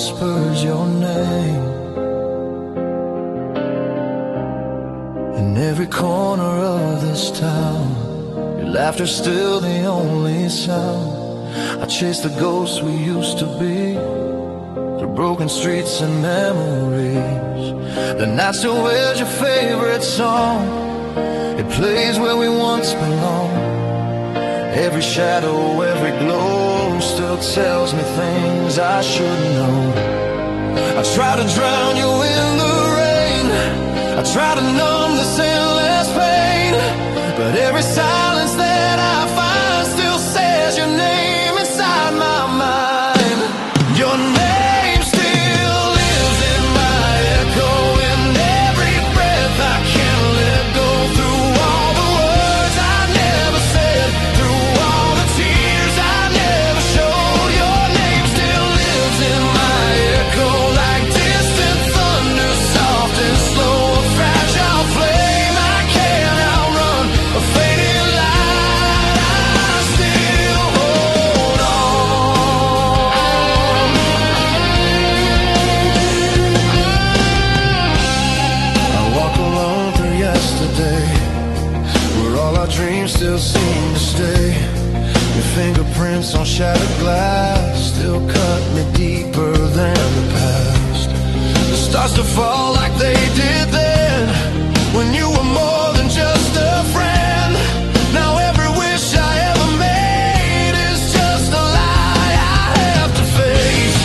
whispers your name. In every corner of this town, your laughter's still the only sound. I chase the ghosts we used to be, the broken streets and memories. The night still wears your favorite song, it plays where we once belonged. Every shadow, every glow still tells me things I should know. I try to drown you in the rain, I try to numb this endless pain, but every silence that I find still says your name inside my mind. Your name still lives in my echo, in every breath I can't let go. Through all the words I never said, through all the tears I never showed, your name still lives in my echo, like distant thunder, soft and slow, a fragile flame I can't outrun, a fading light I still hold on. I walk alone through yesterday, where all our dreams still seem to stay. Your fingerprints on shattered glass still cut me deeper than the past. The stars to fall like they did then, when you were more than just a friend. Now every wish I ever made is just a lie I have to face.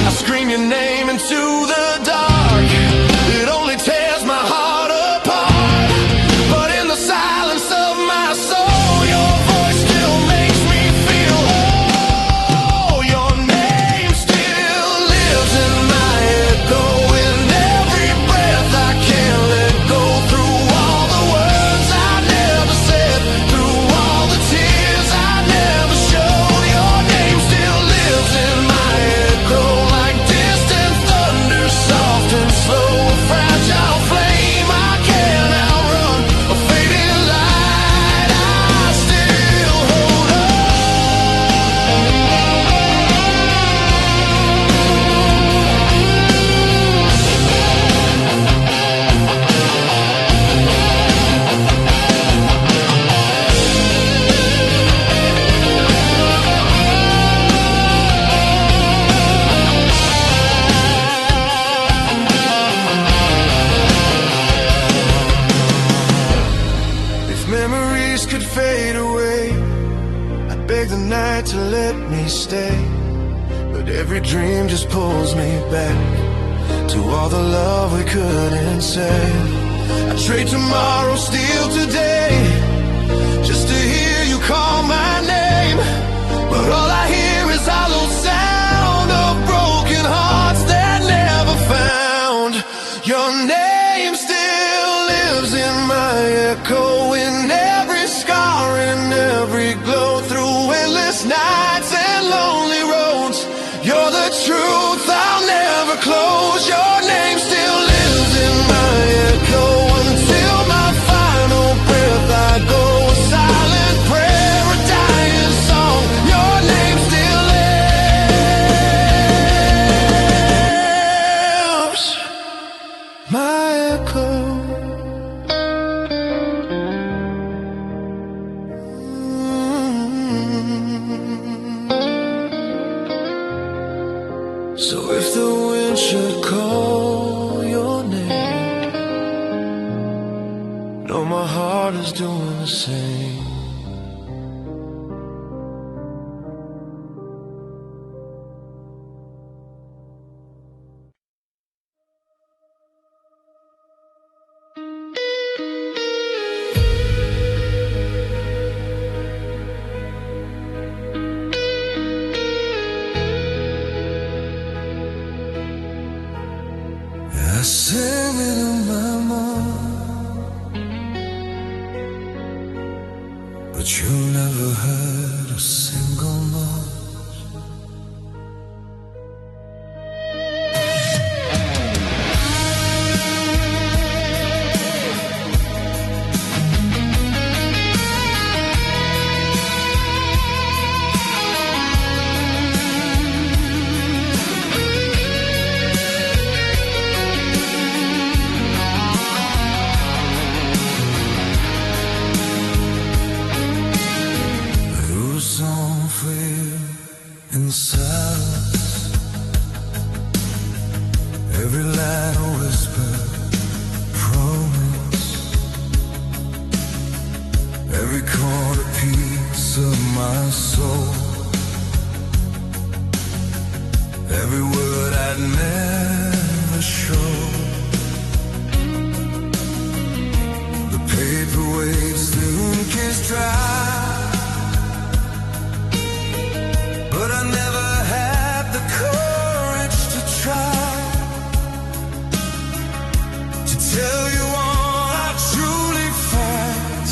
I scream your name into the dark, it only tears my heart apart. But in the silence of my soul, your voice still makes me feel whole. Your name still lives in my echo, in every breath I can't let go. Through all the words I never said, through all the tears I never showed, your name still lives in my echo, like distant thunder, soft and slow, a fragile flame I can't outrun, a fading light I still hold If memories could fade away, I'd beg the night to let me stay. But every dream just pulls me back to all the love we couldn't say. I trade tomorrow, steal today, just to hear you call my name. But all I hear is hollow sound of broken hearts that never found. Your name still lives in my echo, in every scar, in every glow. Through endless nights and lonely roads, you're the truth I'll never close. Your name still lives in my echo, until my final breath I go. A silent prayer, a dying song, your name still lives. My echo. So if the wind should call your name, know my heart is doing the same. I sing it in my mind, but you never heard a single note. every line a whispered promise, every chord a piece of my soul, every word I'd never show. The paper waves, the ink is dry, but I never had the courage to try to tell you all I truly felt.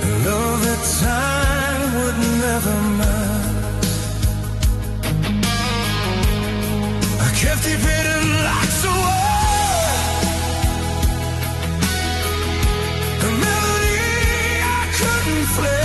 A love that time would never match. I kept it hidden like so a melody I couldn't play.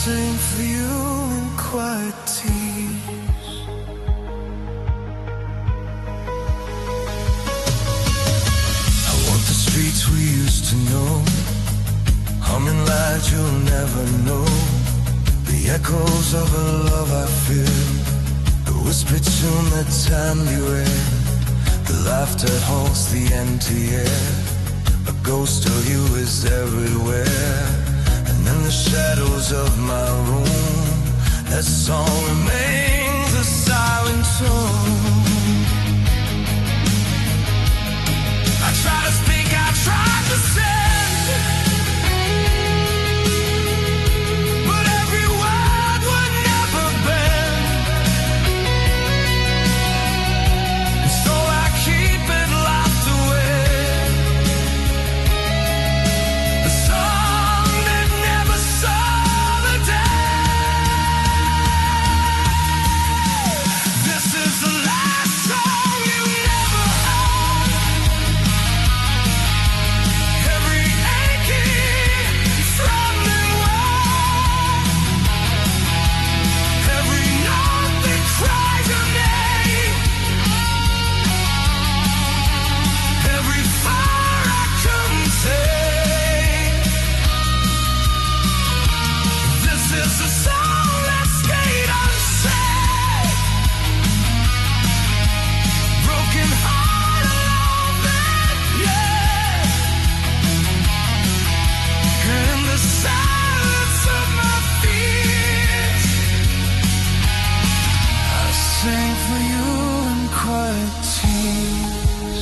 Sing for you in quiet tears. I walk the streets we used to know, humming light you'll never know, the echoes of a love I feel, the whispered tune that time beware, the laughter that haunts the empty air. A ghost of you is everywhere. And in the shadows of my room, that song remains a silent tune. I try to speak, I try to send, but every word would never bend. And so I keep it locked away. The song that never saw the day. This is the last song you never heard. Every aching, trembling word, every note that cries your name, every fire I couldn't take. This is the song that stayed unsaid. Broken heart alone that yeah. In the silence of my fears, I sing for you in quiet tears.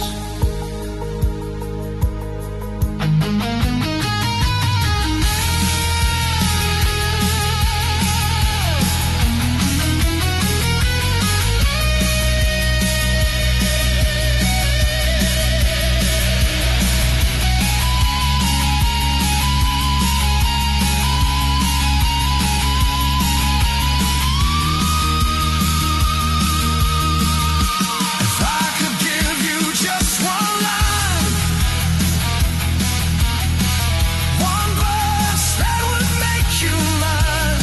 If I could give you just one line, one verse that would make you mine,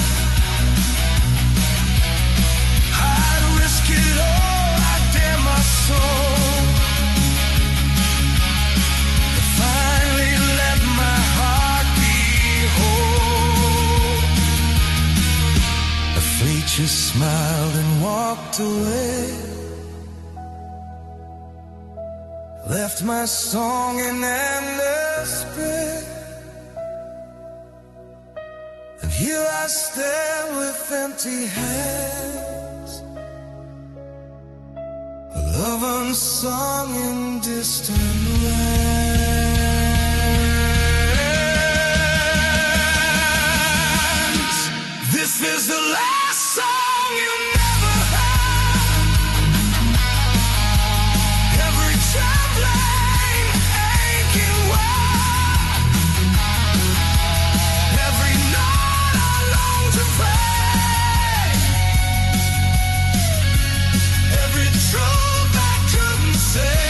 I'd risk it all, I'd dare my soul to finally let my heart be whole. The fate just smiled and walked away, left my song in endless space. And here I stand with empty hands, unsung in distant lands. This is the last song you never heard. Every trembling, aching word, every night I long to pray, every truth I couldn't say.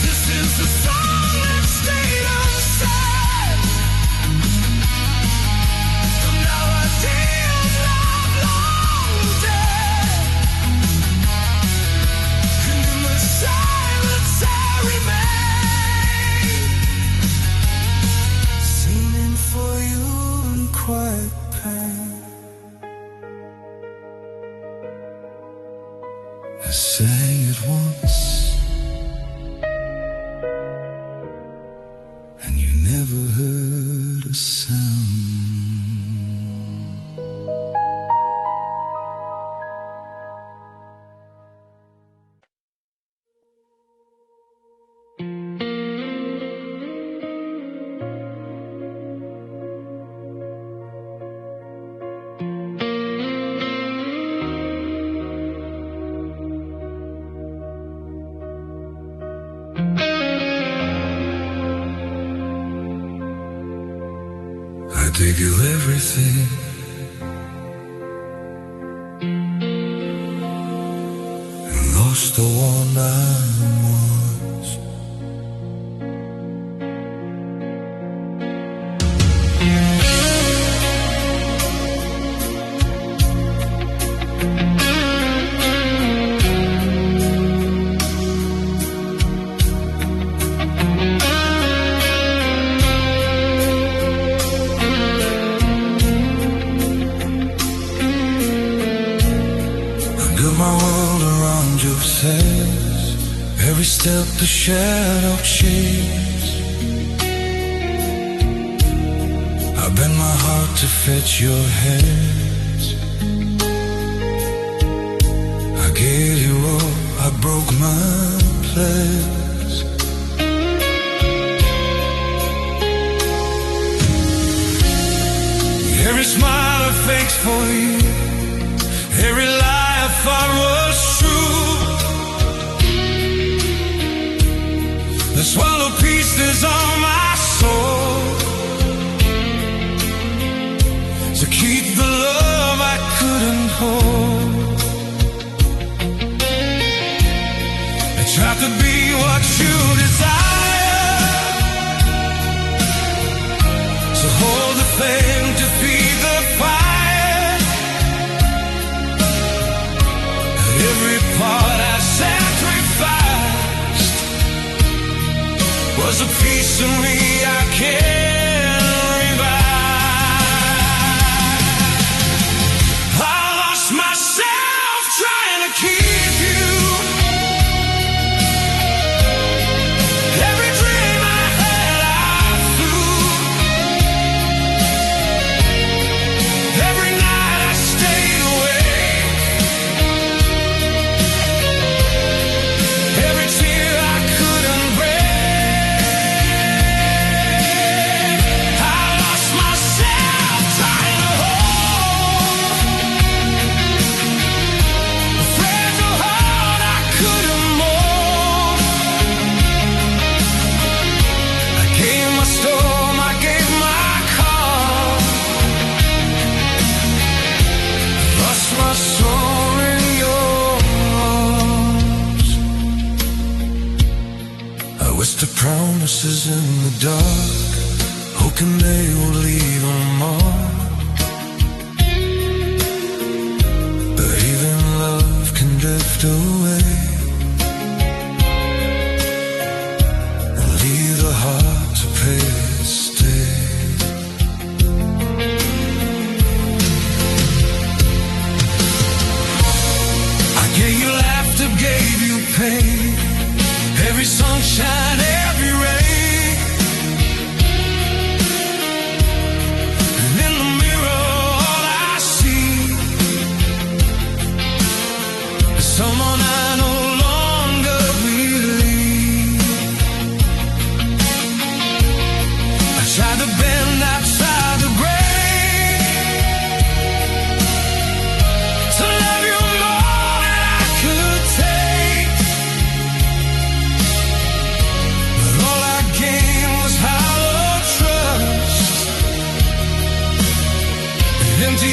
This is the song that stayed unsaid. From now a day of love long dead, and in the silence I remain, singing for you in quiet pain. I sang it once, and you never heard a sound. I gave you everything, and lost the one I was. Built my world around your face, every step the shadow shapes. I bend my heart to fetch your hands. I gave you all, I broke my place. Every smile I faked for you, every lie I thought was true, the swallowed pieces of my soul, to keep the love I couldn't hold. I tried to be what you desire, so hold the flame to feed the fire. Every part I sacrificed was a piece of me I can't revive. I lost myself trying to keep you. Every dream I had I flew. Every night I stayed awake. Every tear I couldn't break. I lost myself trying to hold a fragile heart I couldn't mold. I gave my storm, I gave my calm, lost my soul in yours. I whisper promises in the dark, hoping they will leave a mark. But even love can drift away and leave the heart to pay its stay. I gave you laughter, gave you pain, every sunshine, every rain. And in the mirror all I see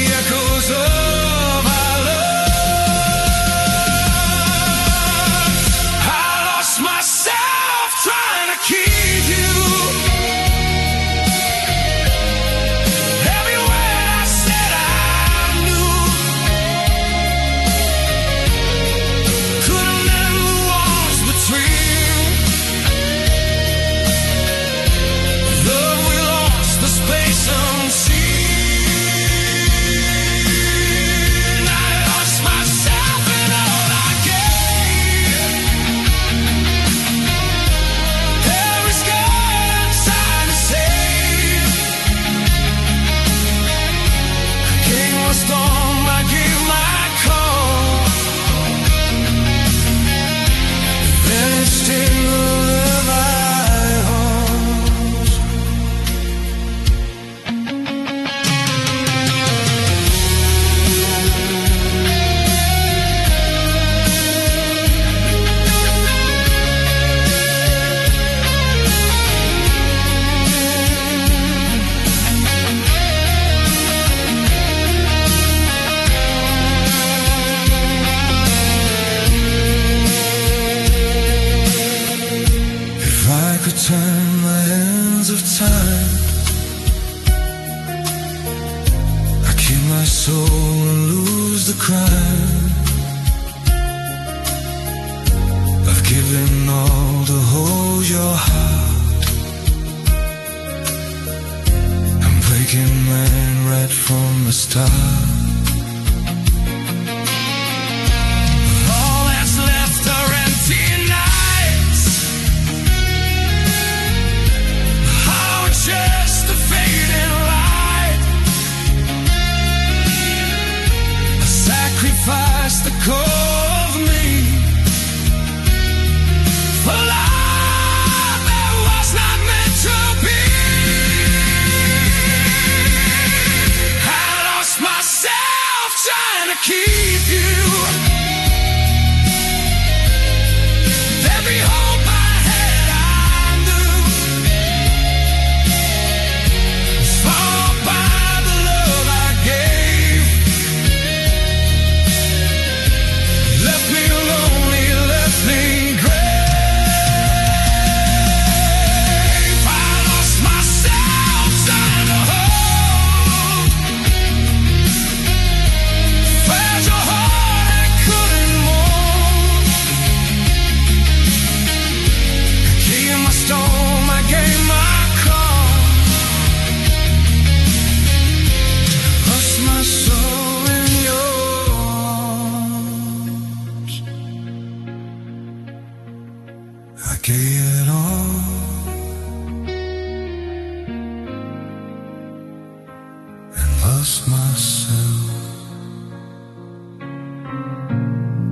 echoes of our love. I lost myself trying to keep you. Every word I said I knew. Couldn't mend the walls between. Love, we lost the space unseen. I lost myself in all I gave. Every scar I'm trying to save. I gave my storm, I gave my call. Then it stayed alive, I hope. If I could turn the hands of time, I'd keep my soul and lose the crime. I've given all to hold your heart. I'm breaking man right from the start. All that's left are empty nights. Oh, just a fading light. I sacrificed the core of me for love that was not meant to be. I lost myself trying to keep you. Every hope I had, I knew was followed by the love I gave. Left me lonely, left me grave. I lost myself trying to hold fragile heart I couldn't mold. I gave my storm, I gave my call. Lost my soul in yours. I gave it all, and lost myself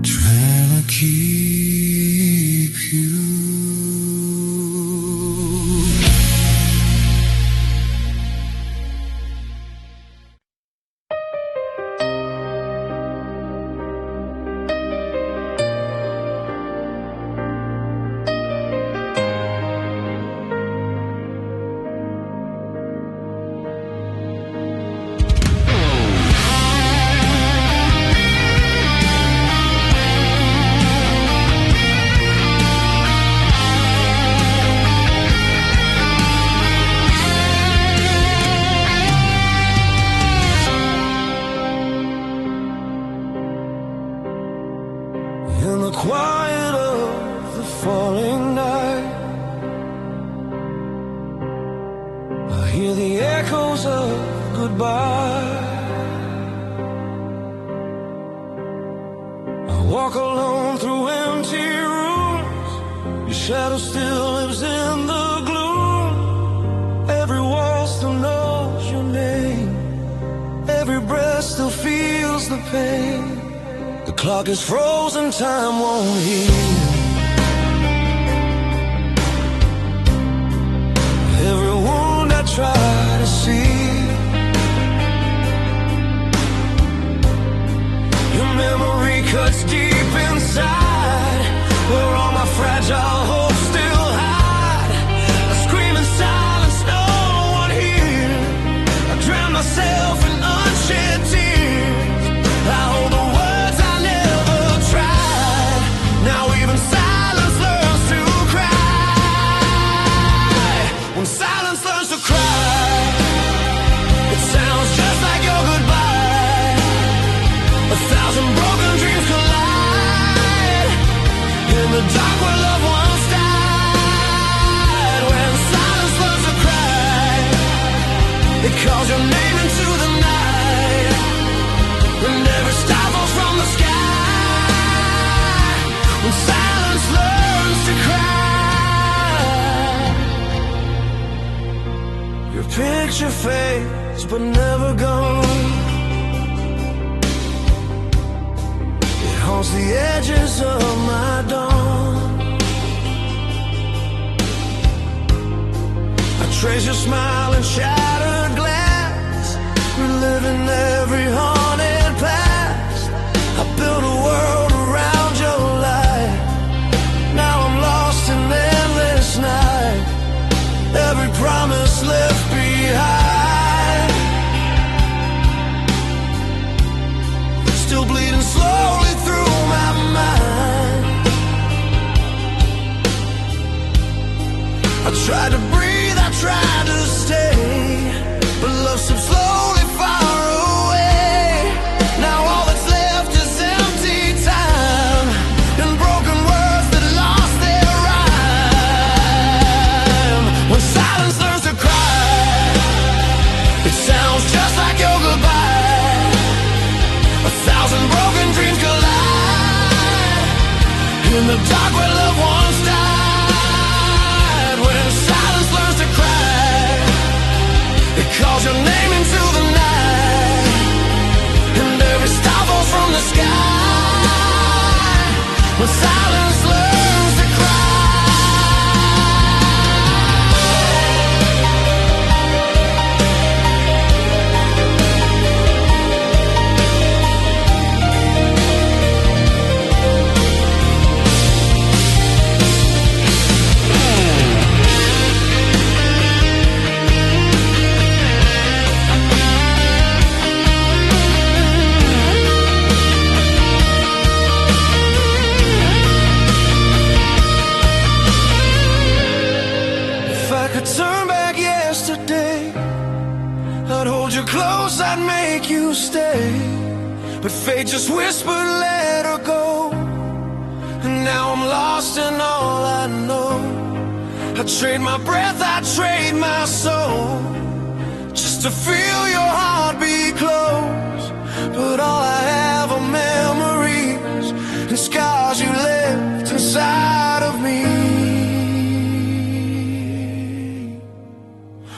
trying to keep you. In the quiet of the falling night, I hear the echoes of goodbye. I walk alone through empty rooms. Your shadow still lives in the gloom. Every wall still knows your name. Every breath still feels the pain. The clock is frozen, time won't heal. Every wound I try to see, your memory cuts deep inside, where all my fragile hopes still hide. I scream in silence, no one here. I drown myself in unshed tears. your face, but never gone. It haunts the edges of my dawn. I trace your smile in shattered glass, reliving every haunted past. I built a world around your light. Now I'm lost in endless night. Every promise left behind, still bleeding slowly through my mind. I tried to breathe, I tried to stay, but love slipped slowly far away. Now all that's left is empty time and broken words that lost their rhyme. When silence learns to cry, it sounds just like your goodbye. 1,000 broken dreams collide in the dark where love once died. When silence learns to cry, it calls your name into the night, and every star falls from the sky. When silence learns to cry. Turn back yesterday, I'd hold you close, I'd make you stay. But fate just whispered, let her go. And now I'm lost in all I know. I trade my breath, I trade my soul, just to feel your heart be close. But all I have are memories and scars you left inside of me.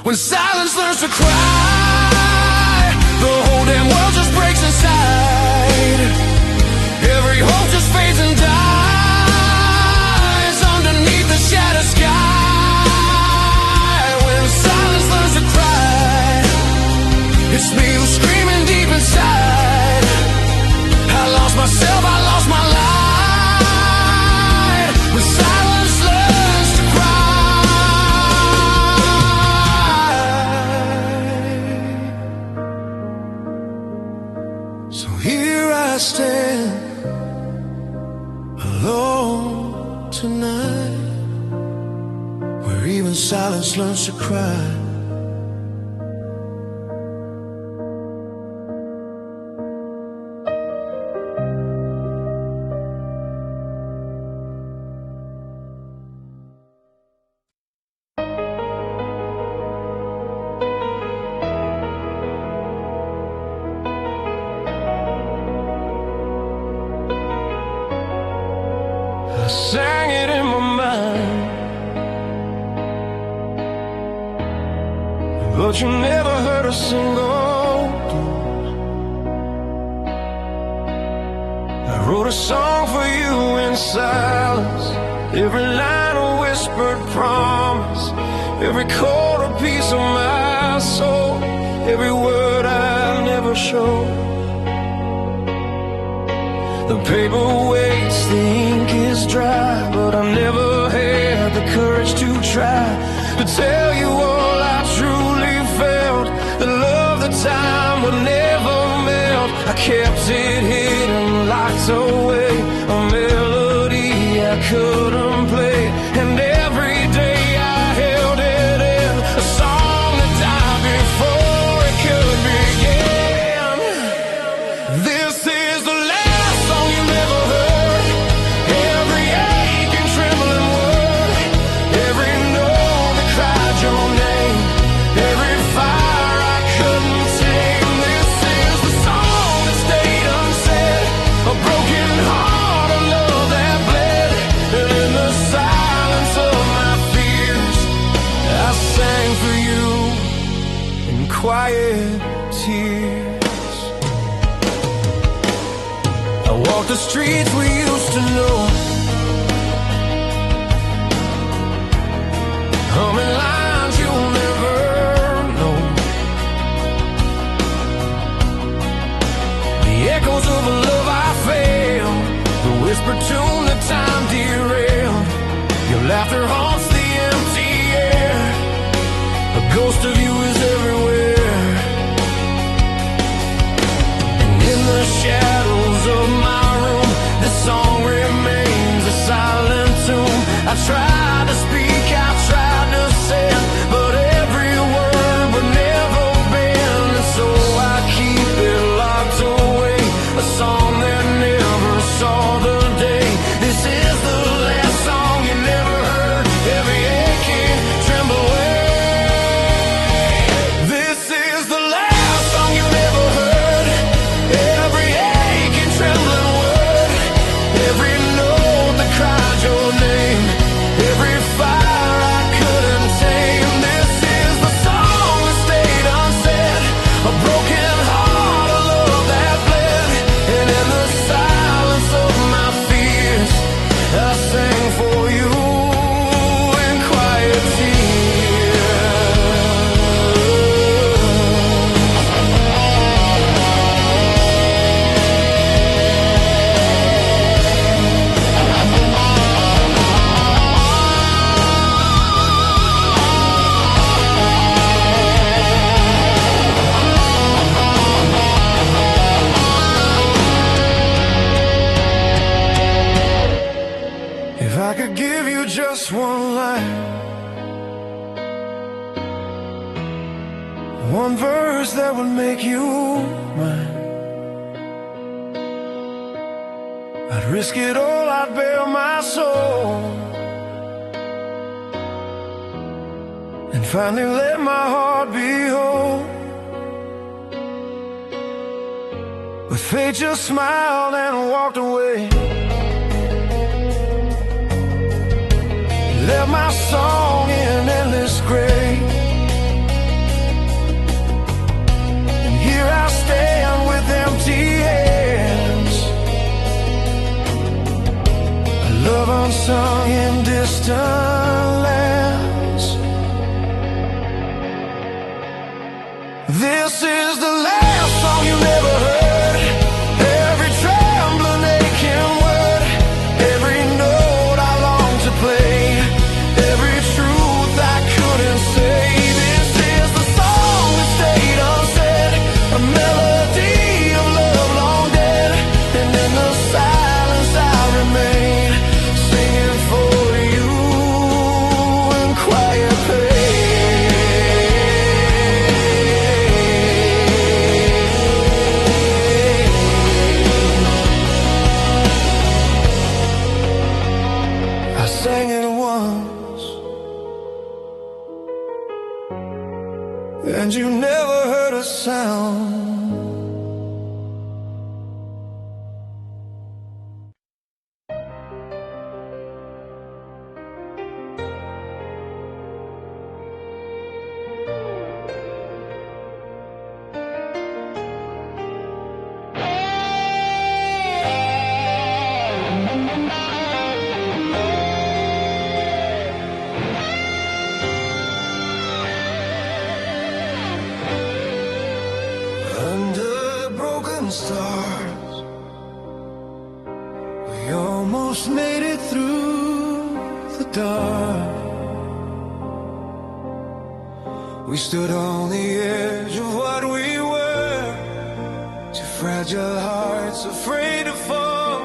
When silence learns to cry, the whole damn world just breaks inside. Every hope just fades and dies underneath the shattered sky. When silence learns to cry, it's me who's screaming deep inside. I lost myself, I lost my light. When silence learns to cry. So here I stand, alone tonight, where even silence learns to cry. I sang it in my mind, but you never heard a single tune. I wrote a song for you in silence, every line a whispered promise, every chord a piece of my soul, every word I never showed. The paper waits, the ink is dry, but I never had the courage to try to tell you all I truly felt. The love, the time would never melt. I kept it hidden, locked away, a melody I couldn't play. And every day I held it in, a song that died before it could begin. This is the last song you never heard. Every ache and trembling word, every note that cried your name, every fire I couldn't tame. This is the song that stayed unsaid, a broken heart, a love that bled. And in the silence of my fears, I sang for you. And walk the streets we used to know, humming lines you'll never know. The echoes of a love I failed, the whispered tune that time derailed. Your laughter haunts the empty air, a ghost of you is everywhere. And in the shadows of my room, this song remains a silent tomb. I tried to speak, I tried to say it, but every word would never bend. And so I keep it locked away, a song that never saw the day. This is the last song you never heard, every aching tremble away. This is the last song you never heard, every aching trembling word, every note that cried your name, every fire I couldn't tame. This is the song that stayed unsaid, a broken heart, a love that bled. And in the silence of my fears, I sang for you in quiet tears. If I could give you just one line, one verse that would make you mine, I'd risk it all, I'd bare my soul, and finally let my heart be whole. But fate just smiled and walked away, left my song in endless gray. And here I stand with empty hands, a love unsung in distant lands. This is the last song you never heard, every trembling aching word, every note I long to play, every truth I couldn't say. This is the song that stayed unsaid, a melody of love long dead. And in the silence I remain, singing for you in quiet pain. I sang it once, and you never heard a sound. Under broken stars, we almost made it through the dark. We stood on the edge of what we were, two fragile hearts afraid to fall.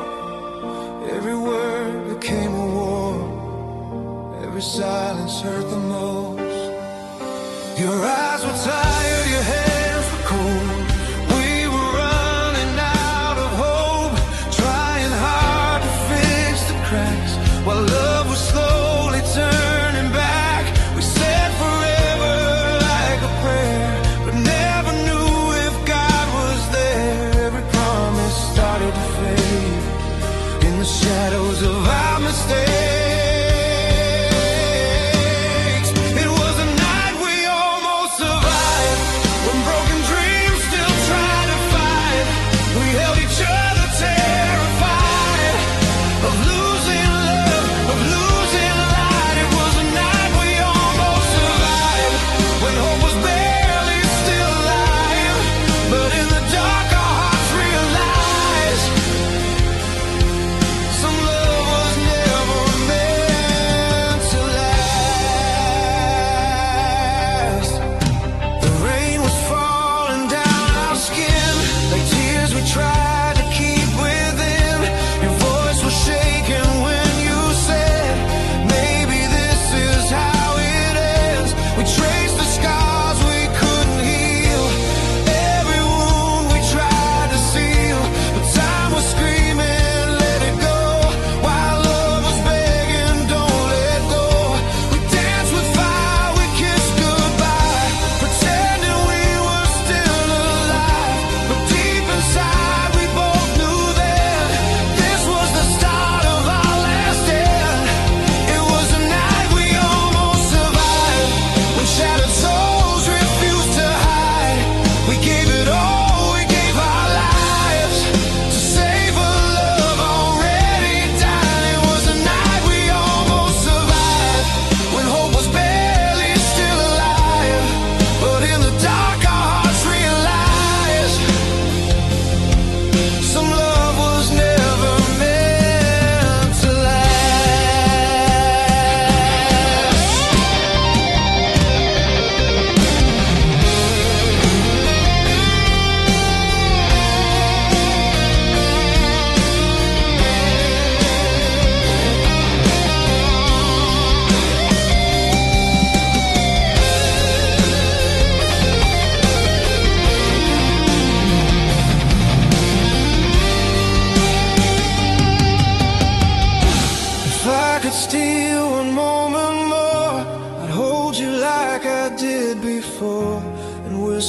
Every word became a war, every silence hurt the most. Your eyes were tired, your hands were cold. We were running out of hope, trying hard to fix the cracks, while love was slowly turning back. We said forever like a prayer, but never knew if God was there. Every promise started to fade in the shadows of our mistakes. It was a night we almost survived,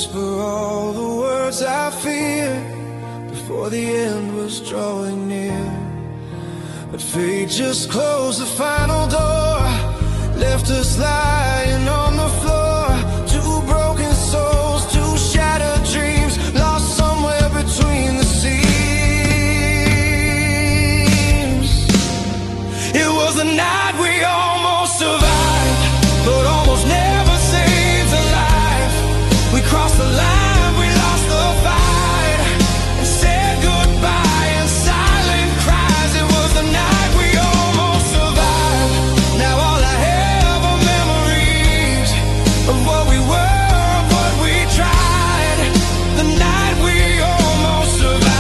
whisper all the words I feared before the end was drawing near. But fate just closed the final door, left us lying on the floor. Two broken souls, two shattered dreams, lost somewhere between the seams. It was the night we almost survived, but almost never saved alive. We crossed the line, we lost the fight, and said goodbye in silent cries. It was the night we almost survived. Now all I have are memories of what we were, of what we tried. The night we almost survived.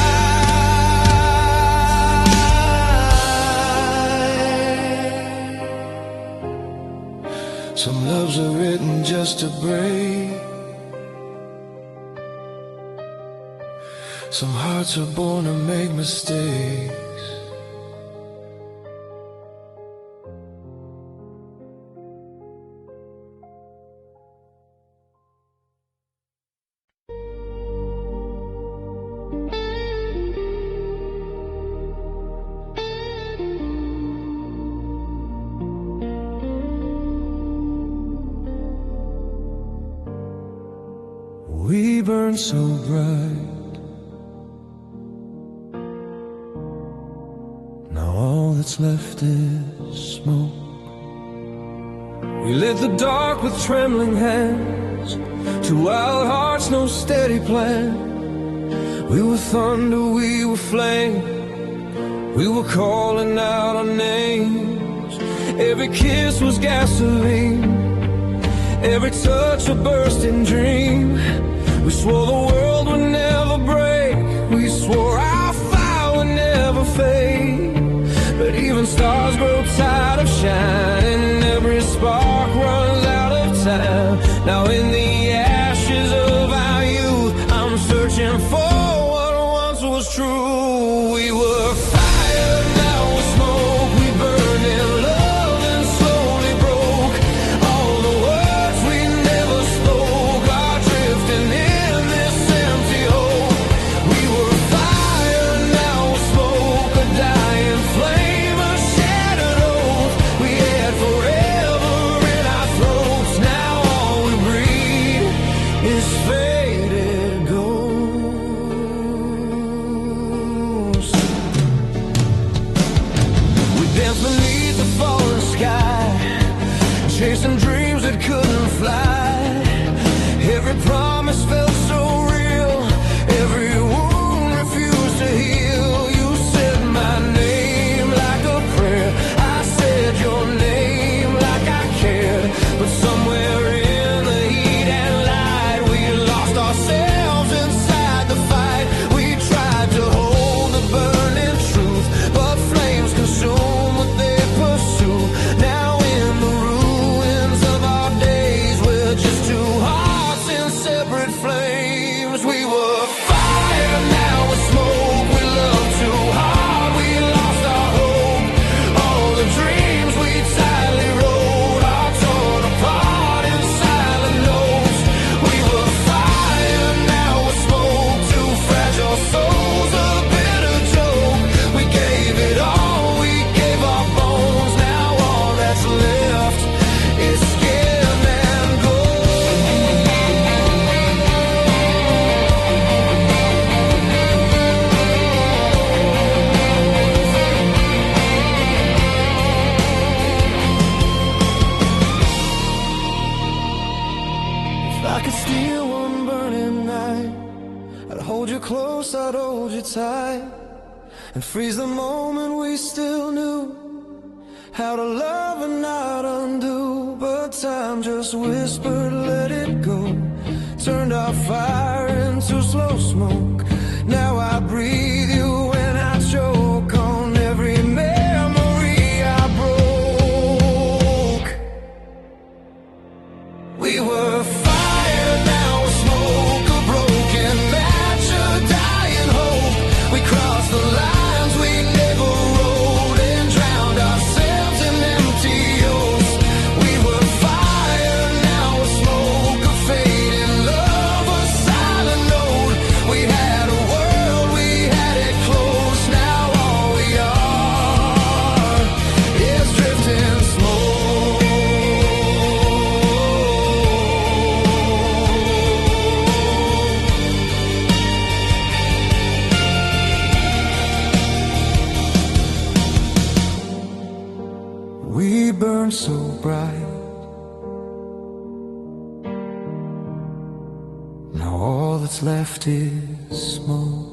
Some loves are written just to break. Some hearts are born to make mistakes. We burn so bright, now all that's left is smoke. We lit the dark with trembling hands, two wild hearts, no steady plan. We were thunder, we were flame, we were calling out our names. Every kiss was gasoline, every touch a bursting dream. We swore the world would never break, we swore our fire would never fade. But even stars grow tired of shining, every spark runs out of time. Now in the ashes of our youth, I'm searching for what once was true. We were fire, now we're smoke. We burned in love and slowly broke. All the words we never spoke are drifting in this empty hole. We were fire, now we're smoke. A dying flame, a shattered oath. We had forever in our throats. Now all we breathe is faded ghosts. We danced beneath the falling sky, chasing dreams that couldn't fly. Every promise felt so real, every wound refused to heal. You said my name like a prayer, I said your name like I cared. But somewhere in the heat and light, we lost ourselves inside the fight. We tried to hold the burning truth, but flames consume what they pursue. Now in the ruins of our days, we're just two hearts in separate flames. We were fire, now we're smoke. We loved too hard, we lost our hope. All the dreams we tightly wrote are torn apart in silent notes. We were fire, now we're smoke. Two fragile souls, a bitter joke. We gave it all, we gave our bones. Now all that's left is skin and gold. If I could steal one burning night, I'd hold you close, I'd hold you tight, and freeze the moment we still knew how to love and not undo. But time just whispered, let it go, turned our fire into slow smoke. Now I breathe you when I choke on every memory I broke. We were fire, now we're smoke. A broken match, a dying hope. We crossed the lines we never rode and drowned ourselves in empty oaths. We were fire, now we're smoke. A fading love, a burned so bright. Now all that's left is smoke.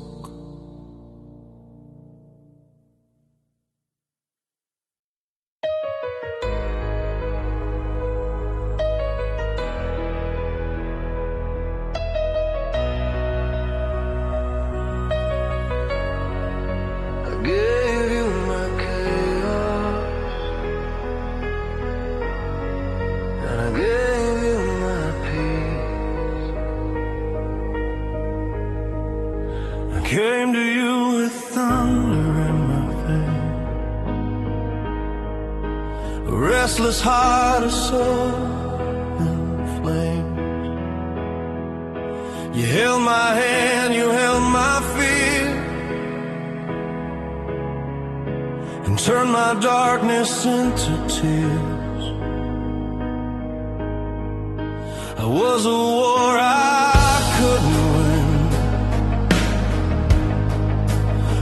Gave you my chaos, and I gave you my peace. I came to you with thunder in my face, a restless heart, a soul in flames. You held my hand, you held my fear, and turn my darkness into tears. I was a war I couldn't win,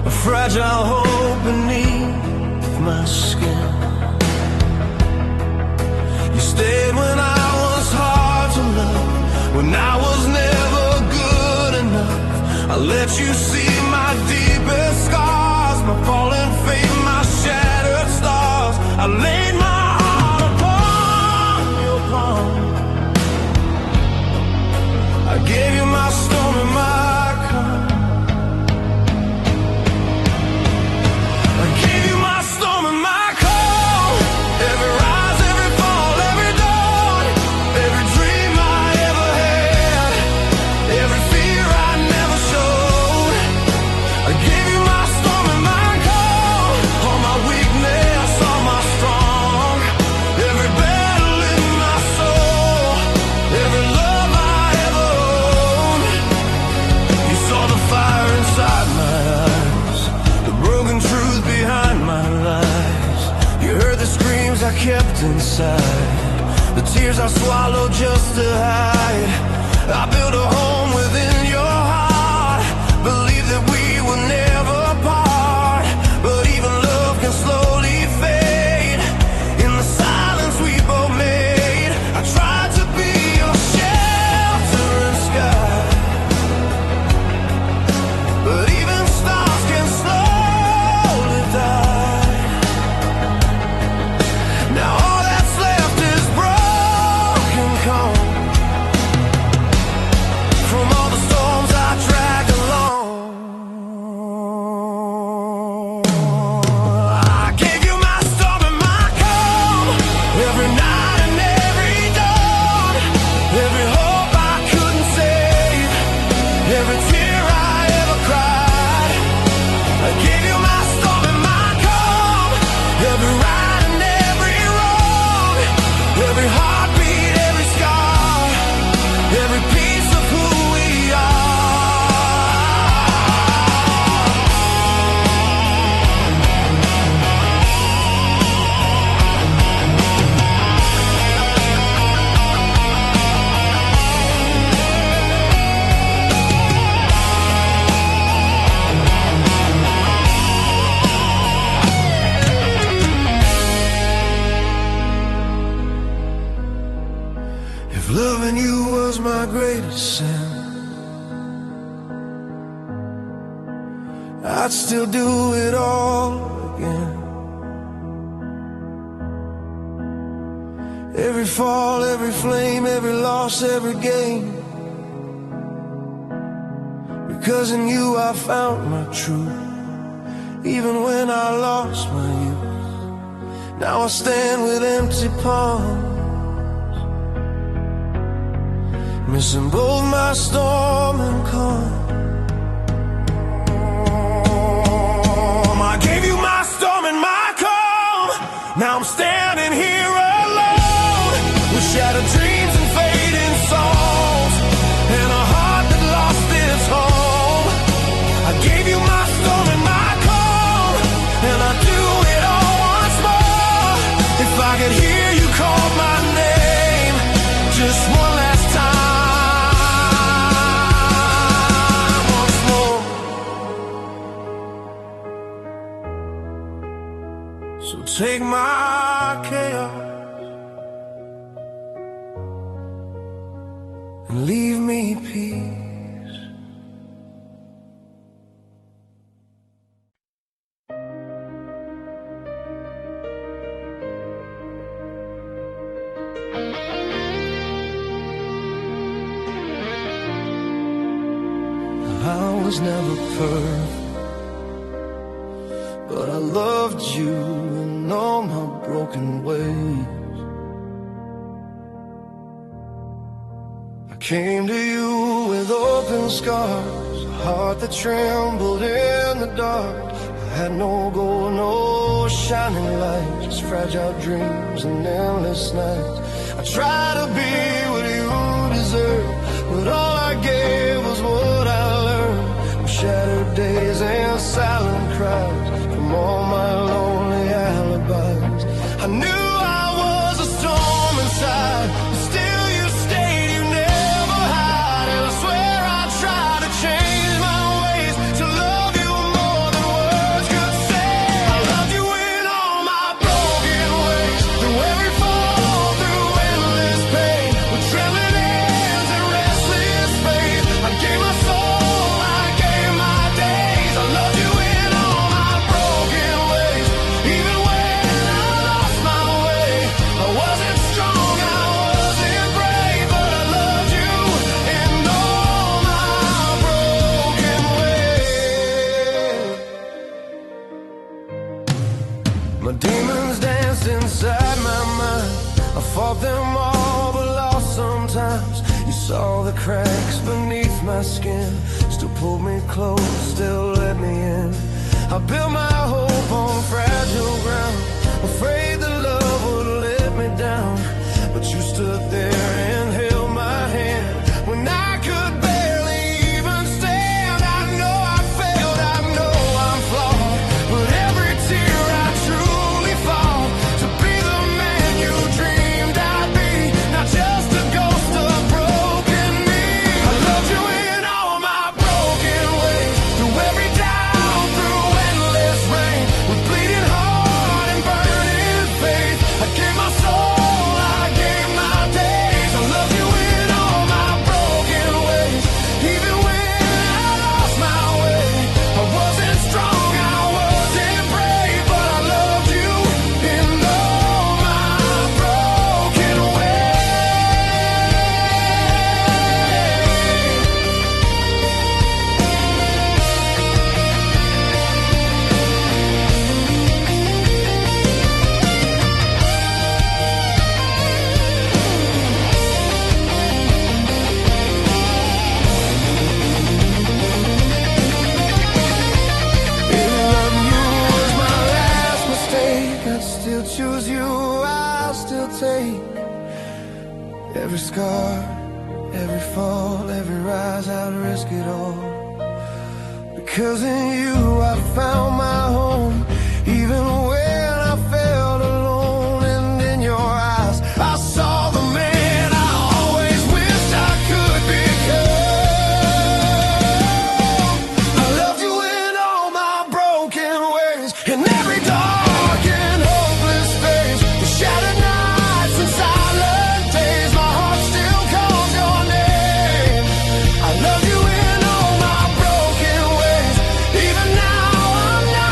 a fragile hope beneath my skin. You stayed when I was hard to love, when I was never good enough. I let you see my deepest scars, my fallen faith, my shattered stars. I laid my heart upon your palm. I gave you my storm and my calm. I gave you my storm and my calm. Every rise, every fall, every dawn, every dream I ever had, every fear I never showed. I gave you my storm and my calm, all my weakness, all my strong, every battle in my soul, every love I ever owned. You saw the fire inside my eyes, the broken truth behind my lies. You heard the screams I kept inside, the tears I swallowed just to hide. I built a home within your heart, believed that we would never part. But even love can slowly fade in the silence we both made. I tried to be your shelter and sky, but even stars can slowly die. Now all that's left is broken calm from all the storms I dragged along. I gave you my storm and my calm, every night and every dawn, every hope I couldn't save, every tear I ever cried. I gave you my storm and my calm, every right and every wrong, every heartbeat, every scar, every piece of who we are. If loving you was my greatest sin, I'd still do it all again. Every fall, every flame, every loss, every gain, because in you I found my truth, even when I lost my youth. Now I stand with empty palms, missing both my storm and calm. I gave you my storm and my calm. Now I'm standing here alone, with shattered dreams and fading songs, and a heart that lost its home. I gave you my storm and my calm, and I do it all once more. If I could hear you call my name just one last time, once more. So take my chaos, leave me peace. I was never perfect, but I loved you in all my broken ways. I came to you with open scars, a heart that trembled in the dark. I had no gold, no shining light, just fragile dreams and endless nights. I tried to be what you deserve, but all I gave was what I learned. Shattered days and silent cries from all my lonely alibis. I knew I was a storm inside, but still you stayed, you never hide. And I swear I tried to change my ways to love you more than words could say. I loved you in all my broken ways, through every fall, through endless pain, with trembling hands and restless faith. I gave my soul, I gave my days. I loved you in all my broken ways, even when I lost my way. I wasn't strong, I wasn't brave, but I loved you in all my broken ways. My demons danced inside my mind. I fought them all, but lost sometimes. You saw the cracks beneath my skin, still pulled me close, still let me in. I built my hope on fragile ground, afraid that love would let me down. But you stood there and held my hand when I could barely even stand. I know I failed, I know I'm flawed, but every tear I truly fall to be the man you dreamed I'd be, not just a ghost of broken me. I loved you in all my broken ways, through every down, through endless rain, with bleeding heart and burning faith. I gave my soul, I gave my days. I loved you in all my broken ways, even when I lost my way. I wasn't strong, I wasn't brave, but I loved you in all my broken ways. If loving you was my last mistake, I'd still choose you, I'll still take every scar, every fall, every rise. I'd risk it all, because in you I found my home, even when I felt alone. And in your eyes I saw the man I always wished I could become. I loved you in all my broken ways, in every dark and hopeless phase, the shattered nights and silent days. My heart still calls your name. I love you in all my broken ways, even now I'm not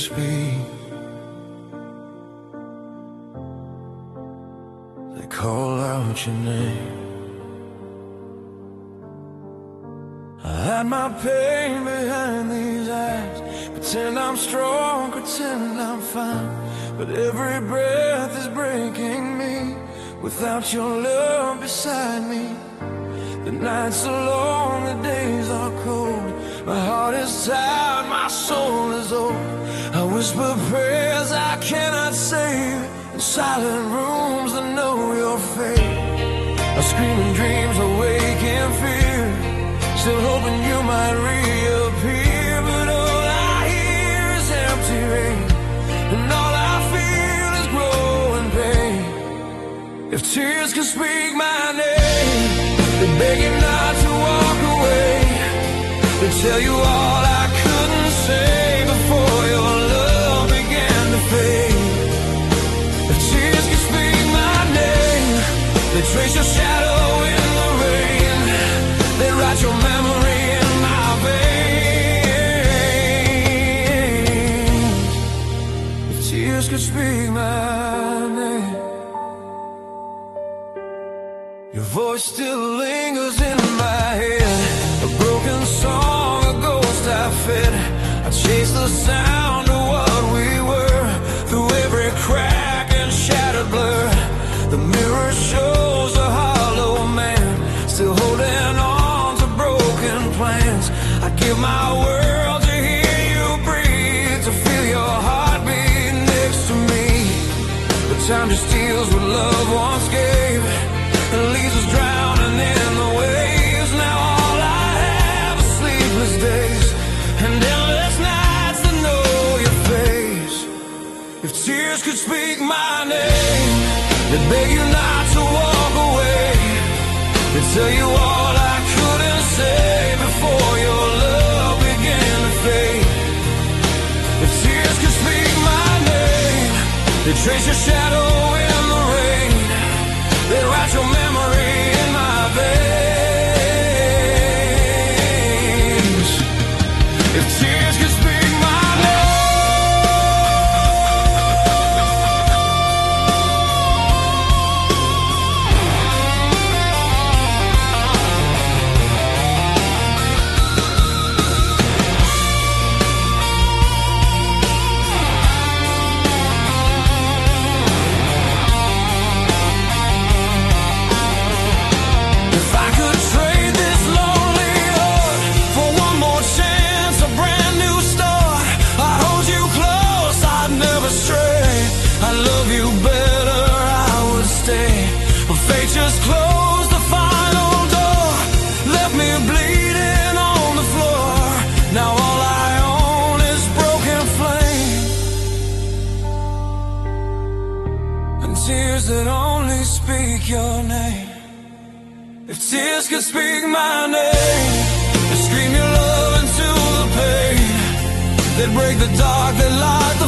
speak. They call out your name. I hide my pain behind these eyes, pretend I'm strong, pretend I'm fine, but every breath is breaking me without your love beside me. The nights are long, the days are cold, my heart is tired, my soul is old. I whisper prayers I cannot say in silent rooms that know your fate. I scream in dreams, awake in fear, still hoping you might reappear. But all I hear is empty rain, and all I feel is growing pain. If tears could speak my name, they beg you not to walk away. They tell you all I couldn't say before your love began to fade. If tears could speak my name, they trace your shadow in the rain. They write your memory in my veins. If tears could speak my name, your voice still lingers in my head, a broken song, a ghost I fed. I chase the sound of what we were through every crack and shattered blur. The mirror shows a hollow man, still holding on to broken plans. I give my world to hear you breathe, to feel your heartbeat next to me. But time just steals what love once gave and leaves us drowning in the waves. Now all I have is sleepless days and endless nights to know your face. If tears could speak my name, they'd beg you not to walk away. They'd tell you all I couldn't say before your love began to fade. If tears could speak my name, they'd trace your shadow in the rain. They'd write your memory in my veins. If tears could speak my name. Just closed the final door, left me bleeding on the floor. Now all I own is broken flame and tears that only speak your name. If tears could speak my name, they'd scream your love into the pain. They'd break the dark that locked